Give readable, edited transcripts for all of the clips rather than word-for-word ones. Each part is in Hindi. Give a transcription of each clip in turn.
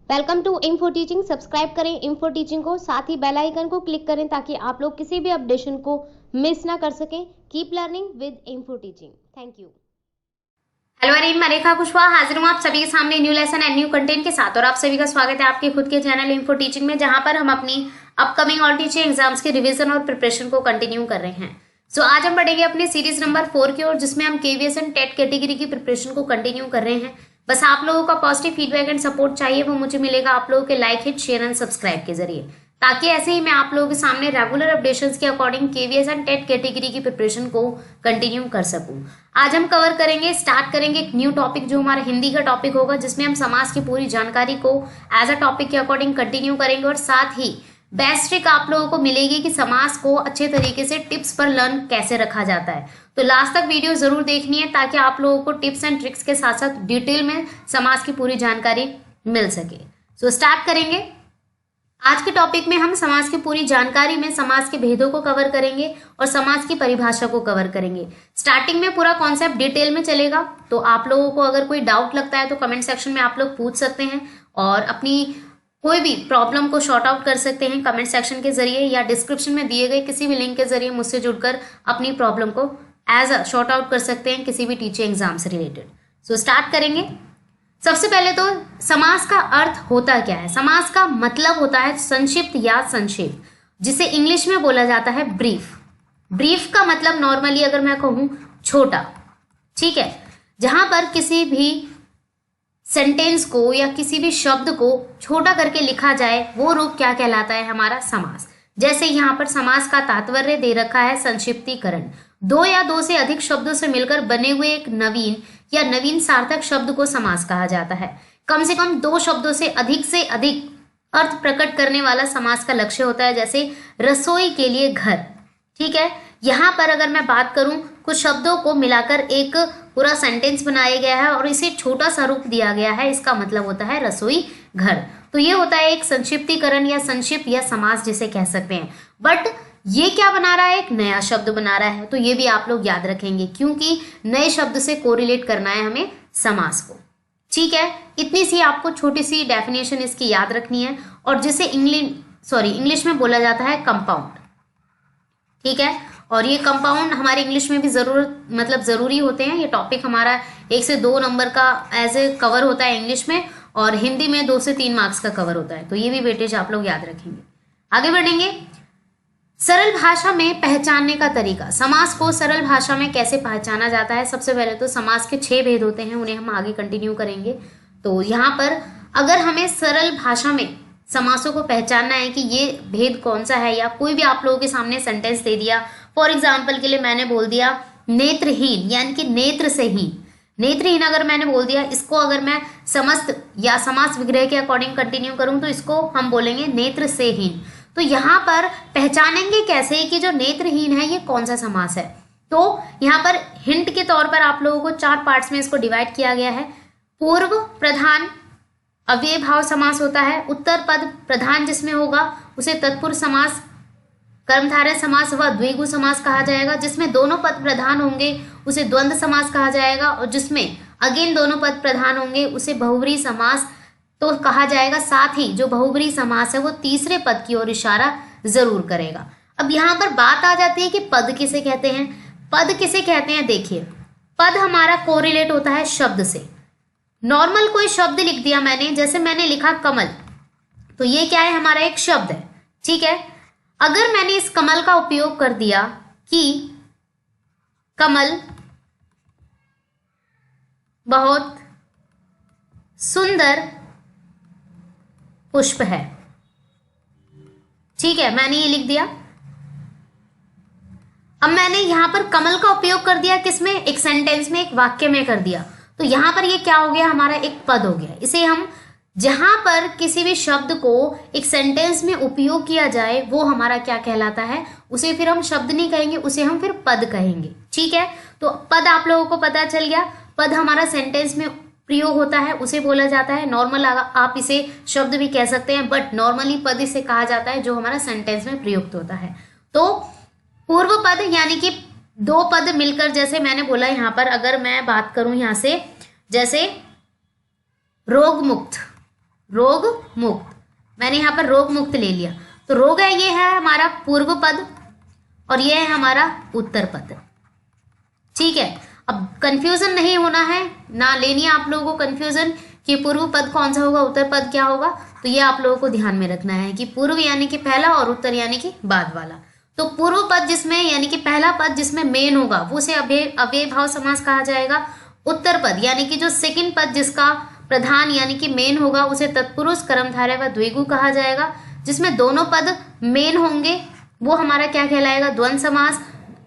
Welcome to Info Teaching. Subscribe करें इन्फो टीचिंग को, साथ ही बेल आइकन को क्लिक करें ताकि आप लोग किसी भी अपडेशन को मिस ना कर सकें। Keep learning with info teaching. Thank you. Hello Areen, मैं रेखा कुशवाहा हाजिर हूँ आप सभी के सामने new lesson and new content के साथ। और आप सभी का स्वागत है आपके खुद के चैनल इन्फो टीचिंग में, जहां पर हम अपनी अपकमिंग ऑल टीचिंग एग्जाम्स के रिवीजन और प्रिपरेशन को कंटिन्यू कर रहे हैं। सो आज हम पढ़ेंगे अपने सीरीज नंबर 4 की ओर, जिसमें हम केवीएस एंड टेट कैटेगरी की प्रिपरेशन को कंटिन्यू कर रहे हैं। बस आप लोगों का पॉजिटिव फीडबैक एंड सपोर्ट चाहिए, वो मुझे मिलेगा आप लोगों के like, hit, share and subscribe के जरिए, ताकि ऐसे ही मैं आप लोगों के सामने रेगुलर अपडेशंस के according KVS and TET category की प्रिपरेशन को कंटिन्यू कर सकूं। आज हम स्टार्ट करेंगे एक न्यू टॉपिक, जो हमारा हिंदी का टॉपिक होगा, जिसमें हम समाज की पूरी जानकारी को एज अ टॉपिक के अकॉर्डिंग कंटिन्यू करेंगे। और साथ ही बेस्ट ट्रिक आप लोगों को मिलेगी कि समाज को अच्छे तरीके से टिप्स पर लर्न कैसे रखा जाता है। तो लास्ट तक वीडियो जरूर देखनी है, ताकि आप लोगों को टिप्स एंड ट्रिक्स के साथ साथ डिटेल में समाज की पूरी जानकारी मिल सके। सो स्टार्ट करेंगे। आज के टॉपिक में हम समाज की पूरी जानकारी में समाज के भेदों को कवर करेंगे और समाज की परिभाषा को कवर करेंगे। स्टार्टिंग में पूरा कॉन्सेप्ट डिटेल में चलेगा, तो आप लोगों को अगर कोई डाउट लगता है तो कमेंट सेक्शन में आप लोग पूछ सकते हैं, और अपनी कोई भी प्रॉब्लम को शॉर्ट आउट कर सकते हैं कमेंट सेक्शन के जरिए, या डिस्क्रिप्शन में दिए गए किसी भी लिंक के जरिए मुझसे जुड़कर अपनी प्रॉब्लम को एज अ शॉर्ट आउट कर सकते हैं किसी भी टीचिंग एग्जाम से रिलेटेड। सो स्टार्ट करेंगे। सबसे पहले तो समास का अर्थ होता क्या है। समास का मतलब होता है संक्षिप्त या संक्षेप, जिसे इंग्लिश में बोला जाता है ब्रीफ। ब्रीफ का मतलब नॉर्मली अगर मैं कहूं छोटा, ठीक है। जहां पर किसी भी सेंटेंस को या किसी भी शब्द को छोटा करके लिखा जाए, वो रूप क्या कहलाता है, हमारा समास। जैसे यहाँ पर समास का तात्पर्य दे रखा है संक्षिप्तीकरण, दो या दो से अधिक शब्दों से मिलकर बने हुए एक नवीन या नवीन सार्थक शब्द को समास कहा जाता है। कम से कम दो शब्दों से अधिक अर्थ प्रकट करने वाला समास का लक्ष्य होता है। जैसे रसोई के लिए घर, ठीक है। यहाँ पर अगर मैं बात करूं, कुछ शब्दों को मिलाकर एक पूरा सेंटेंस बनाया गया है और इसे छोटा सा रूप दिया गया है, इसका मतलब होता है रसोई घर। तो ये होता है एक संक्षिप्तीकरण या संक्षिप्त या समास जिसे कह सकते हैं। बट ये क्या बना रहा है, एक नया शब्द बना रहा है। तो ये भी आप लोग याद रखेंगे, क्योंकि नए शब्द से कोरिलेट करना है हमें समास को, ठीक है। इतनी सी आपको छोटी सी डेफिनेशन इसकी याद रखनी है। और जिसे इंग्लिश में बोला जाता है कंपाउंड, ठीक है। और ये कंपाउंड हमारे इंग्लिश में भी जरूरी होते हैं। ये टॉपिक हमारा 1 से 2 नंबर का एज ए कवर होता है इंग्लिश में, और हिंदी में 2 से 3 मार्क्स का कवर होता है। तो ये भी वेटेज आप लोग याद रखेंगे। आगे बढ़ेंगे। सरल भाषा में पहचानने का तरीका। समास को सरल भाषा में कैसे पहचाना जाता है। सबसे पहले तो समास के 6 भेद होते हैं, उन्हें हम आगे कंटिन्यू करेंगे। तो यहाँ पर अगर हमें सरल भाषा में समासों को पहचानना है कि ये भेद कौन सा है, या कोई भी आप लोगों के सामने सेंटेंस दे दिया, फॉर एग्जाम्पल के लिए मैंने बोल दिया नेत्रहीन, यानी कि नेत्र से हीन। नेत्रहीन अगर मैंने बोल दिया, इसको अगर मैं समस्त या समास विग्रह के अकॉर्डिंग कंटिन्यू करूं, तो इसको हम बोलेंगे नेत्र से हीन। तो यहाँ पर पहचानेंगे कैसे कि जो नेत्रहीन है ये कौन सा समास है। तो यहाँ पर हिंट के तौर पर आप लोगों को 4 पार्ट्स में इसको डिवाइड किया गया है। पूर्व प्रधान अव्यय भाव समास होता है। उत्तर पद प्रधान जिसमें होगा उसे तत्पुरुष समास, कर्मधारय समास व द्विगु समास कहा जाएगा। जिसमें दोनों पद प्रधान होंगे उसे द्वंद्व समास कहा जाएगा, और जिसमें अगेन दोनों पद प्रधान होंगे उसे बहुब्रीहि समास तो कहा जाएगा। साथ ही जो बहुब्रीहि समास है वो तीसरे पद की ओर इशारा जरूर करेगा। अब यहाँ पर बात आ जाती है कि पद किसे कहते हैं। पद किसे कहते हैं, देखिए पद हमारा कोरिलेट होता है शब्द से। नॉर्मल कोई शब्द लिख दिया मैंने, जैसे मैंने लिखा कमल, तो ये क्या है, हमारा एक शब्द है, ठीक है। अगर मैंने इस कमल का उपयोग कर दिया कि कमल बहुत सुंदर पुष्प है, ठीक है, मैंने ये लिख दिया। अब मैंने यहां पर कमल का उपयोग कर दिया किसमें, एक सेंटेंस में, एक वाक्य में कर दिया। तो यहां पर ये क्या हो गया, हमारा एक पद हो गया। इसे हम जहां पर किसी भी शब्द को एक सेंटेंस में उपयोग किया जाए वो हमारा क्या कहलाता है, उसे फिर हम शब्द नहीं कहेंगे, उसे हम फिर पद कहेंगे, ठीक है। तो पद आप लोगों को पता चल गया। पद हमारा सेंटेंस में प्रयोग होता है, उसे बोला जाता है। नॉर्मल आप इसे शब्द भी कह सकते हैं, बट नॉर्मली पद इसे कहा जाता है जो हमारा सेंटेंस में प्रयुक्त होता है। तो पूर्व पद यानी कि 2 पद मिलकर, जैसे मैंने बोला यहाँ पर, अगर मैं बात करूं यहाँ से, जैसे रोग मुक्त, रोग मुक्त, मैंने यहाँ पर रोग मुक्त ले लिया। तो रोग है, ये है हमारा पूर्व पद और ये है हमारा उत्तर पद। ठीक है, अब कंफ्यूजन नहीं होना है, ना लेनी है आप लोगों को कंफ्यूजन कि पूर्व पद कौन सा होगा, उत्तर पद क्या होगा। तो ये आप लोगों को ध्यान में रखना है कि पूर्व यानी कि पहला और उत्तर यानी कि बाद वाला। तो पूर्व पद जिसमें यानी कि पहला पद जिसमें मेन होगा वो उसे अव्यय भाव समास कहा जाएगा। उत्तर पद यानी कि जो सेकंड पद जिसका प्रधान यानी कि मेन होगा उसे तत्पुरुष, कर्मधारय व द्विगु कहा जाएगा। जिसमें दोनों पद मेन होंगे वो हमारा क्या कहलाएगा, द्वंद्व समास।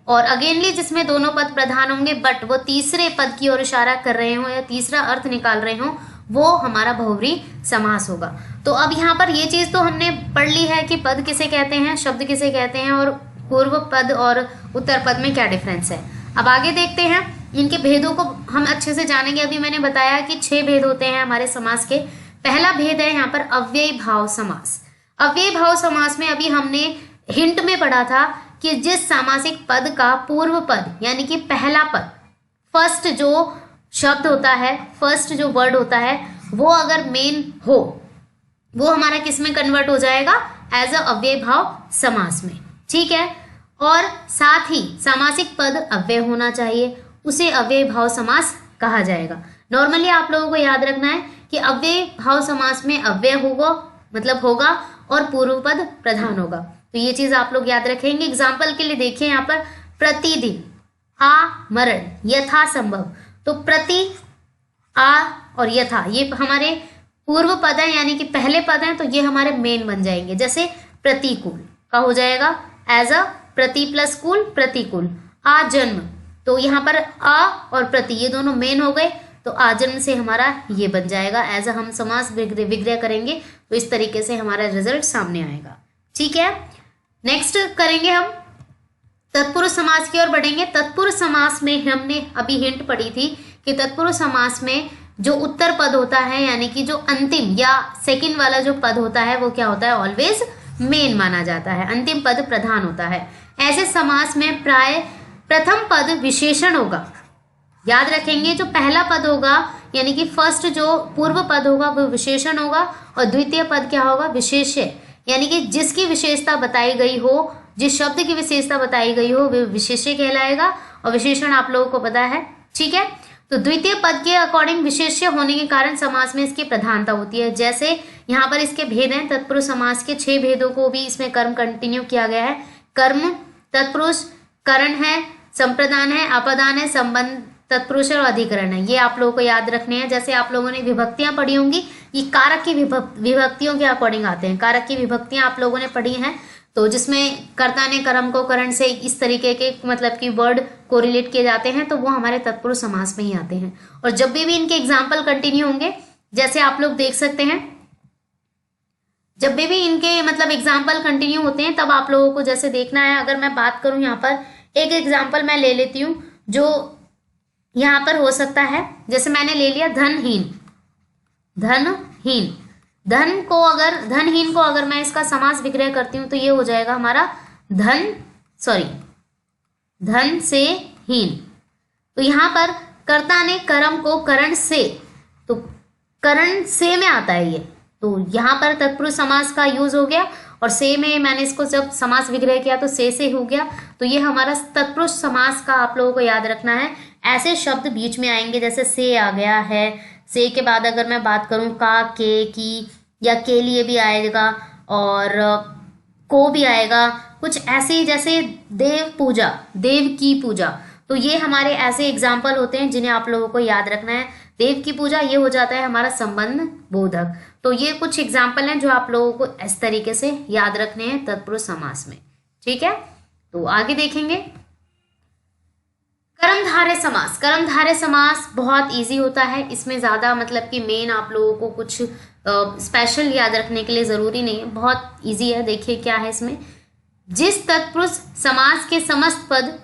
और अगेनली जिसमें दोनों पद प्रधान होंगे बट वो तीसरे पद की ओर इशारा कर रहे हो या तीसरा अर्थ निकाल रहे हो, वो हमारा बहुव्रीहि समास होगा। तो अब यहाँ पर ये चीज तो हमने पढ़ ली है कि पद किसे कहते हैं, शब्द किसे कहते हैं और पूर्व पद और उत्तर पद में क्या डिफरेंस है। अब आगे देखते हैं, इनके भेदों को हम अच्छे से जानेंगे। अभी मैंने बताया कि 6 भेद होते हैं हमारे समास के। पहला भेद है यहाँ पर अव्ययी भाव समास। अव्ययी भाव समास में अभी हमने हिंट में पढ़ा था कि जिस सामासिक पद का पूर्व पद यानी कि पहला पद, फर्स्ट जो शब्द होता है, फर्स्ट जो वर्ड होता है, वो अगर मेन हो वो हमारा किस में कन्वर्ट हो जाएगा, एज अ अव्यय भाव समास में। ठीक है, और साथ ही सामासिक पद अव्यय होना चाहिए, उसे अव्यय भाव समास कहा जाएगा। नॉर्मली आप लोगों को याद रखना है कि अव्यय भाव समास में अव्यय होगा और पूर्व पद प्रधान होगा। तो ये चीज आप लोग याद रखेंगे। एग्जाम्पल के लिए देखिए यहाँ पर प्रतिदिन, आमरण, यथा संभव। तो प्रति, आ और यथा ये हमारे पूर्व पद है यानी कि पहले पद हैं, तो ये हमारे मेन बन जाएंगे। जैसे प्रतिकूल का हो जाएगा एज अ प्रति प्लस कूल, प्रतिकूल। आजन्म, तो यहाँ पर आ और प्रति ये दोनों मेन हो गए, तो आजन्म से हमारा ये बन जाएगा एज अ, हम समास विग्रह करेंगे तो इस तरीके से हमारा रिजल्ट सामने आएगा। ठीक है, नेक्स्ट करेंगे हम तत्पुरुष समास की ओर बढ़ेंगे। तत्पुरुष समास में हमने अभी हिंट पढ़ी थी कि तत्पुरुष समास में जो उत्तर पद होता है यानी कि जो अंतिम या सेकंड वाला जो पद होता है वो क्या होता है, ऑलवेज मेन माना जाता है, अंतिम पद प्रधान होता है। ऐसे समास में प्राय प्रथम पद विशेषण होगा। याद रखेंगे, जो पहला पद होगा यानी कि फर्स्ट जो पूर्व पद होगा वो विशेषण होगा और द्वितीय पद क्या होगा, विशेष्य, यानी कि जिसकी विशेषता बताई गई हो, जिस शब्द की विशेषता बताई गई हो वो विशेष्य कहलाएगा और विशेषण आप लोगों को पता है। ठीक है, तो द्वितीय पद के अकॉर्डिंग विशेष्य होने के कारण समास में इसकी प्रधानता होती है। जैसे यहाँ पर इसके भेद हैं, तत्पुरुष समास के 6 भेदों को भी इसमें कर्म कंटिन्यू किया गया है। कर्म तत्पुरुष, करण है, संप्रदान है, अपदान है, संबंध तत्पुरुष और अधिकरण है। ये आप लोगों को याद रखने हैं। जैसे आप लोगों ने विभक्तियां पढ़ी होंगी, ये कारक की विभक्तियों के अकॉर्डिंग आते हैं। कारक की विभक्तियां आप लोगों ने पढ़ी हैं, तो जिसमें कर्ता ने कर्म को करण से इस तरीके के मतलब कि वर्ड को रिलेट किए जाते हैं, तो वो हमारे तत्पुरुष समास में ही आते हैं। और जब भी इनके एग्जाम्पल कंटिन्यू होंगे, जैसे आप लोग देख सकते हैं, जब भी इनके मतलब एग्जाम्पल कंटिन्यू होते हैं तब आप लोगों को जैसे देखना है। अगर मैं बात करूं यहाँ पर एक एग्जाम्पल मैं ले लेती हूँ जो यहाँ पर हो सकता है। जैसे मैंने ले लिया धनहीन, धनहीन, धनहीन को अगर मैं इसका समास विग्रह करती हूं तो ये हो जाएगा हमारा धन से हीन। तो यहाँ पर कर्ता ने कर्म को करण से, तो करण से में आता है ये, तो यहाँ पर तत्पुरुष समास का यूज हो गया और से में मैंने इसको जब समास विग्रह किया तो से हो गया। तो ये हमारा तत्पुरुष समास का आप लोगों को याद रखना है। ऐसे शब्द बीच में आएंगे, जैसे से आ गया है, से के बाद अगर मैं बात करूं का, के, की या के लिए भी आएगा और को भी आएगा। कुछ ऐसे ही जैसे देव पूजा, देव की पूजा, तो ये हमारे ऐसे एग्जाम्पल होते हैं जिन्हें आप लोगों को याद रखना है। देव की पूजा ये हो जाता है हमारा संबंध बोधक। तो ये कुछ एग्जाम्पल हैं जो आप लोगों को इस तरीके से याद रखने हैं तत्पुरुष समास में। ठीक है, तो आगे देखेंगे कर्मधारय समास। कर्मधारय समास बहुत इजी होता है, इसमें ज्यादा मतलब कि मेन आप लोगों को कुछ स्पेशल याद रखने के लिए जरूरी नहीं है, बहुत इजी है। देखिए क्या है इसमें, जिस तत्पुरुष समास के समस्त पद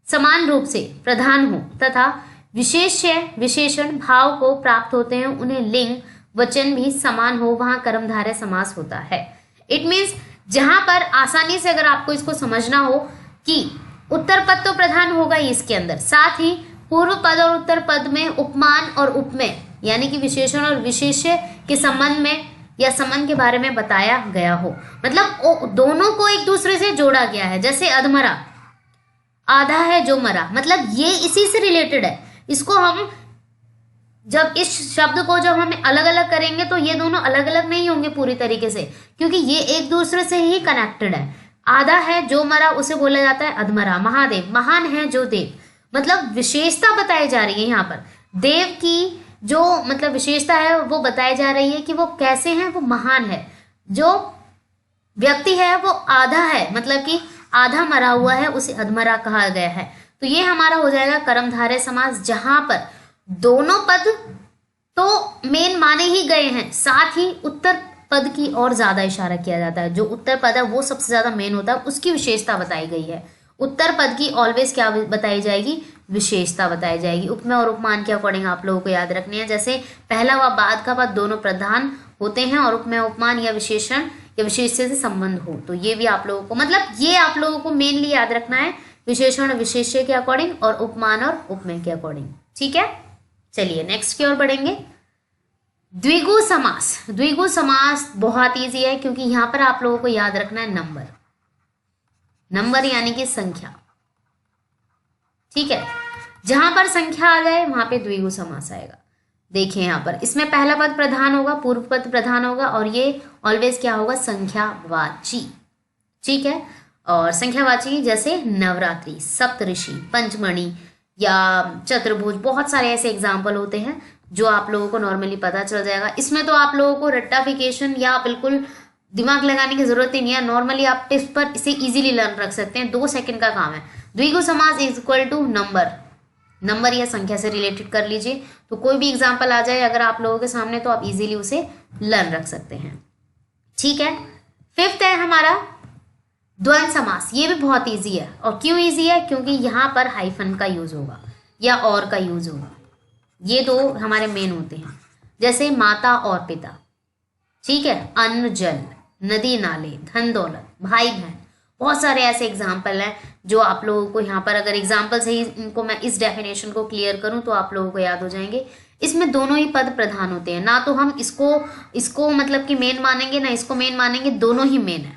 समान रूप से प्रधान हो तथा विशेष्य विशेषण भाव को प्राप्त होते हैं, उन्हें लिंग वचन भी समान हो, वहां कर्मधारय समास होता है। इट मीन्स जहां पर आसानी से अगर आपको इसको समझना हो कि उत्तर पद तो प्रधान होगा ही इसके अंदर, साथ ही पूर्व पद और उत्तर पद में उपमान और उपमेय यानी कि विशेषण और विशेष्य के संबंध में या संबंध के बारे में बताया गया हो। मतलब दोनों को एक दूसरे से जोड़ा गया है। जैसे अधमरा, आधा है जो मरा, मतलब ये इसी से रिलेटेड है। इसको हम जब इस शब्द को जब हम अलग अलग करेंगे तो ये दोनों अलग अलग नहीं होंगे पूरी तरीके से, क्योंकि ये एक दूसरे से ही कनेक्टेड है। आधा है जो मरा उसे बोला जाता है अधमरा। महादेव, महान है जो देव, मतलब विशेषता बताई जा रही है यहाँ पर। देव की जो मतलब विशेषता है वो बताई जा रही है कि वो कैसे हैं, वो महान है। जो व्यक्ति है वो आधा है, मतलब कि आधा मरा हुआ है, उसे अधमरा कहा गया है। तो ये हमारा हो जाएगा कर्मधारय समास, जहां पर दोनों पद तो मेन माने ही गए हैं, साथ ही उत्तर पद की और ज्यादा इशारा किया जाता है। जो उत्तर पद है वो सबसे ज्यादा मेन होता है, उसकी विशेषता बताई गई है। उत्तर पद की ऑलवेज क्या बताई जाएगी, विशेषता बताई जाएगी। उपमेय और उपमान के अकॉर्डिंग आप लोगों को याद रखनी है। जैसे पहला व बाद का पद दोनों प्रधान होते हैं और उपमेय उपमान या विशेषण या विशेष्य से संबंध हो, तो ये भी आप लोगों को मतलब ये आप लोगों को मेनली याद रखना है, विशेषण और विशेष्य के अकॉर्डिंग और उपमान और उपमेय के अकॉर्डिंग। ठीक है, चलिए नेक्स्ट की ओर बढ़ेंगे। द्विगु समास। द्विगु समास बहुत इजी है, क्योंकि यहां पर आप लोगों को याद रखना है नंबर, नंबर यानी कि संख्या। ठीक है, जहां पर संख्या आ जाए वहां पे द्विगु समास आएगा। देखिए यहाँ पर इसमें पहला पद प्रधान होगा, पूर्व पद प्रधान होगा, और ये ऑलवेज क्या होगा, संख्यावाची। ठीक है, और संख्यावाची जैसे नवरात्रि, सप्तऋषि, पंचमणि या चतुर्भुज, बहुत सारे ऐसे एग्जाम्पल होते हैं जो आप लोगों को नॉर्मली पता चल जाएगा। इसमें तो आप लोगों को रट्टाफिकेशन या बिल्कुल दिमाग लगाने की जरूरत ही नहीं है, नॉर्मली आप टिप्स पर इसे इजीली लर्न रख सकते हैं, 2 सेकंड का काम है। द्विगु समास is equal to number, number या संख्या से रिलेटेड कर लीजिए, तो कोई भी एग्जाम्पल आ जाए अगर आप लोगों के सामने तो आप इजीली उसे लर्न रख सकते हैं। ठीक है, फिफ्थ है हमारा द्वंद्व समास। ये भी बहुत इजी है, और क्यों इजी है, क्योंकि यहाँ पर हाइफन का यूज होगा या और का यूज होगा। ये 2 हमारे मेन होते हैं, जैसे माता और पिता। ठीक है, अन्न जल, नदी नाले, धन दौलत, भाई बहन, बहुत सारे ऐसे एग्जाम्पल हैं जो आप लोगों को यहाँ पर अगर एग्जाम्पल से ही इनको मैं इस डेफिनेशन को क्लियर करूँ तो आप लोगों को याद हो जाएंगे। इसमें दोनों ही पद प्रधान होते हैं, ना तो हम इसको मतलब कि मेन मानेंगे ना इसको मेन मानेंगे, दोनों ही मेन है,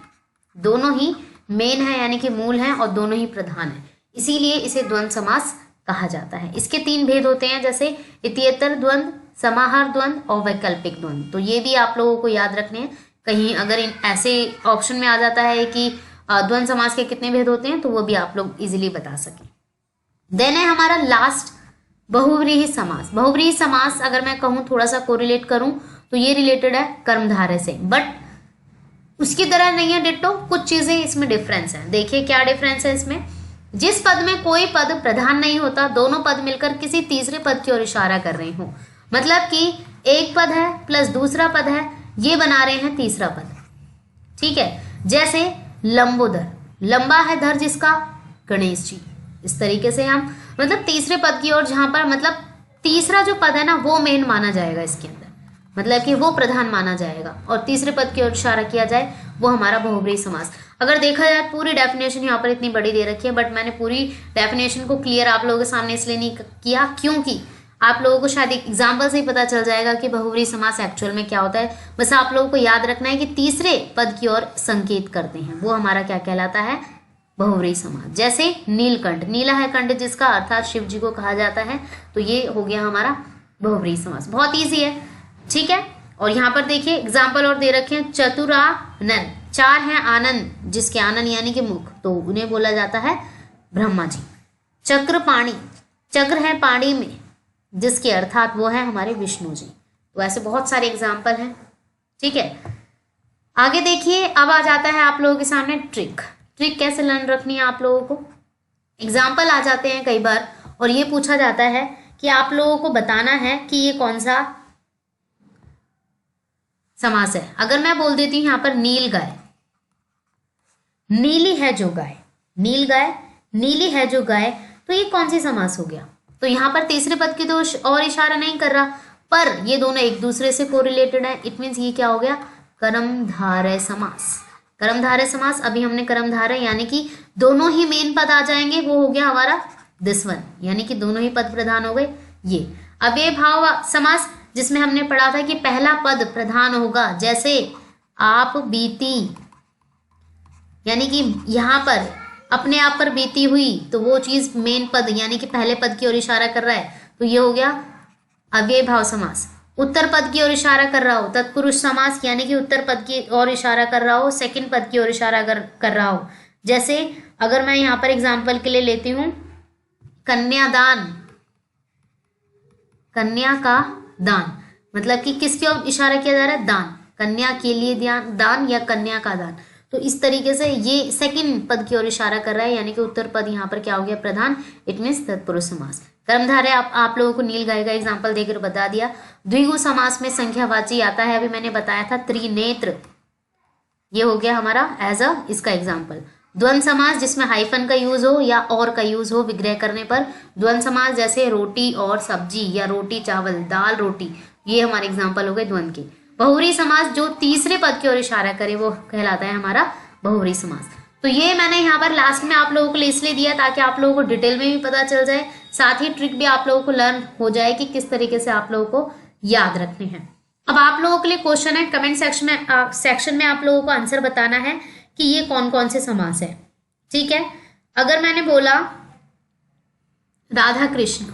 दोनों ही मेन है यानी कि मूल है, और दोनों ही प्रधान है, इसीलिए इसे द्वंद्व समास कहा जाता है। इसके 3 भेद होते हैं, जैसे इत्येतर द्वंद्व, समाहार द्वंद्व और वैकल्पिक द्वंद्व। तो ये भी आप लोगों को याद रखने हैं, कहीं अगर इन ऐसे ऑप्शन में आ जाता है कि द्वंद्व समास के कितने भेद होते हैं तो वो भी आप लोग इजीली बता सकें। देन है हमारा लास्ट बहुव्रीहि समास। बहुव्रीहि समास अगर मैं कहूँ थोड़ा सा कोरिलेट करूँ तो ये रिलेटेड है कर्मधारय से, बट उसकी तरह नहीं है डिट्टो, कुछ चीजें इसमें डिफरेंस है। देखिए क्या डिफरेंस है इसमें, जिस पद में कोई पद प्रधान नहीं होता, दोनों पद मिलकर किसी तीसरे पद की ओर इशारा कर रहे हो, मतलब कि एक पद है प्लस दूसरा पद है, ये बना रहे हैं तीसरा पद। ठीक है, जैसे लंबोदर, लंबा है धर जिसका, गणेश जी। इस तरीके से हम मतलब तीसरे पद की ओर, जहां पर मतलब तीसरा जो पद है ना वो मेन माना जाएगा इसके अंदर, मतलब कि वो प्रधान माना जाएगा, और तीसरे पद की ओर इशारा किया जाए वो हमारा बहुव्रीहि समास। अगर देखा जाए पूरी डेफिनेशन यहाँ पर इतनी बड़ी दे रखी है, बट मैंने पूरी डेफिनेशन को क्लियर आप लोगों के सामने इसलिए नहीं किया क्योंकि आप लोगों को शायद एग्जाम्पल से ही पता चल जाएगा कि बहुव्रीहि समास एक्चुअल में क्या होता है। बस आप लोगों को याद रखना है कि तीसरे पद की ओर संकेत करते हैं, वो हमारा क्या कहलाता है, बहुव्रीहि समास। जैसे नीलकंठ, नीला है कंठ जिसका, अर्थात शिव जी को कहा जाता है, तो ये हो गया हमारा बहुव्रीहि समास। बहुत ईजी है। ठीक है, और यहाँ पर देखिए एग्जाम्पल और दे रखे हैं, चतुरानन, 4 हैं आनंद जिसके आनंद यानी कि मुख, तो उन्हें बोला जाता है ब्रह्मा जी। चक्रपाणी, चक्र है पाणी में जिसके अर्थात वो है हमारे विष्णु जी। तो ऐसे बहुत सारे एग्जाम्पल हैं। ठीक है, आगे देखिए, अब आ जाता है आप लोगों के सामने ट्रिक। ट्रिक कैसे लर्न रखनी है आप लोगों को, एग्जाम्पल आ जाते हैं कई बार और ये पूछा जाता है कि आप लोगों को बताना है कि ये कौन सा समास है। अगर मैं बोल देती हूं यहाँ पर नील गाय, नीली है जो गाय, नील गाय, नीली है जो गाय, तो ये कौन सी समास हो गया। तो यहाँ पर तीसरे पद की तो और इशारा नहीं कर रहा, पर ये दोनों एक दूसरे से कोरिलेटेड है। इट मीन्स ये क्या हो गया, कर्मधारय समास। कर्मधारय समास, अभी हमने कर्मधारय यानी कि दोनों ही मेन पद आ जाएंगे, वो हो गया हमारा दिस वन, यानी कि दोनों ही पद प्रधान हो गए ये। अब ये भाव समास, जिसमें हमने पढ़ा था कि पहला पद प्रधान होगा, जैसे आप बीती, यानी कि यहाँ पर अपने आप पर बीती हुई, तो वो चीज मेन पद यानी कि पहले पद की ओर इशारा कर रहा है, तो ये हो गया अव्यय भाव समास। उत्तर पद की ओर इशारा कर रहा हो, तत्पुरुष समास, यानी कि उत्तर पद की ओर इशारा कर रहा हो, सेकंड पद की ओर इशारा कर रहा हो। जैसे अगर मैं यहाँ पर एग्जाम्पल के लिए लेती हूँ कन्यादान, कन्या का दान, मतलब कि किसकी ओर इशारा किया जा रहा है, दान, कन्या के लिए दान या कन्या का दान। तो इस तरीके से ये सेकंड पद की ओर इशारा कर रहा है, यानी कि उत्तर पद यहाँ पर क्या हो गया, प्रधान, इट मीन्स तत्पुरुष समास। कर्मधारय आप लोगों को नील गाय का एग्जाम्पल देकर बता दिया। द्विगु समास में संख्यावाची आता है, अभी मैंने बताया था त्रिनेत्र, ये हो गया हमारा एज अ इसका एग्जाम्पल। द्वंद्व समास जिसमें हाइफन का यूज हो या और का यूज हो विग्रह करने पर। द्वंद्व समास जैसे रोटी और सब्जी या रोटी चावल, दाल रोटी, ये हमारे एग्जाम्पल हो गए द्वंद्व के। बहुव्रीहि समास जो तीसरे पद की ओर इशारा करे वो कहलाता है हमारा बहुव्रीहि समास। तो ये मैंने यहाँ पर लास्ट में आप लोगों को इसलिए दिया ताकि आप लोगों को डिटेल में भी पता चल जाए, साथ ही ट्रिक भी आप लोगों को लर्न हो जाए कि किस तरीके से आप लोगों को याद रखने हैं। अब आप लोगों के लिए क्वेश्चन है, कमेंट सेक्शन में आप लोगों को आंसर बताना है कि ये कौन कौन से समास है। ठीक है, अगर मैंने बोला राधा कृष्ण,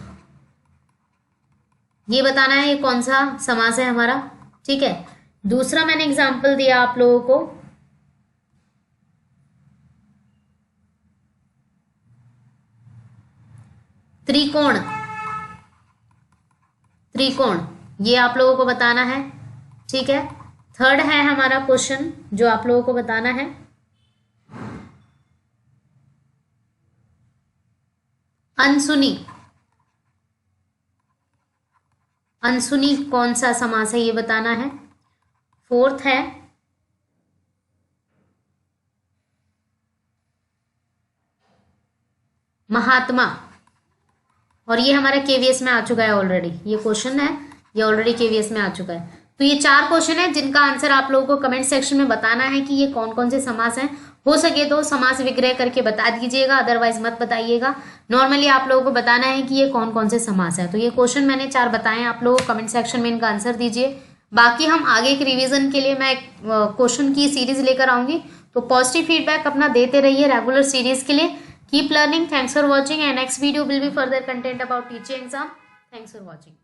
ये बताना है ये कौन सा समास है हमारा। ठीक है, दूसरा मैंने एग्जाम्पल दिया आप लोगों को त्रिकोण, त्रिकोण, ये आप लोगों को बताना है। ठीक है, थर्ड है हमारा क्वेश्चन जो आप लोगों को बताना है अनसुनी, अनसुनी कौन सा समास है ये बताना है। फोर्थ है महात्मा, और ये हमारा केवीएस में आ चुका है ऑलरेडी, ये क्वेश्चन है ये ऑलरेडी केवीएस में आ चुका है। तो ये 4 क्वेश्चन है जिनका आंसर आप लोगों को कमेंट सेक्शन में बताना है कि ये कौन कौन से समास हैं। हो सके तो समास विग्रह करके बता दीजिएगा, अदरवाइज मत बताइएगा। नॉर्मली आप लोगों को बताना है कि ये कौन कौन से समास है। तो ये क्वेश्चन मैंने 4 बताए, आप लोग कमेंट सेक्शन में इनका आंसर दीजिए। बाकी हम आगे के रिवीजन के लिए मैं क्वेश्चन की सीरीज लेकर आऊंगी, तो पॉजिटिव फीडबैक अपना देते रहिए रेगुलर सीरीज के लिए। Keep learning. Thanks for watching, and next video will be further content about teaching exam. Thanks for watching.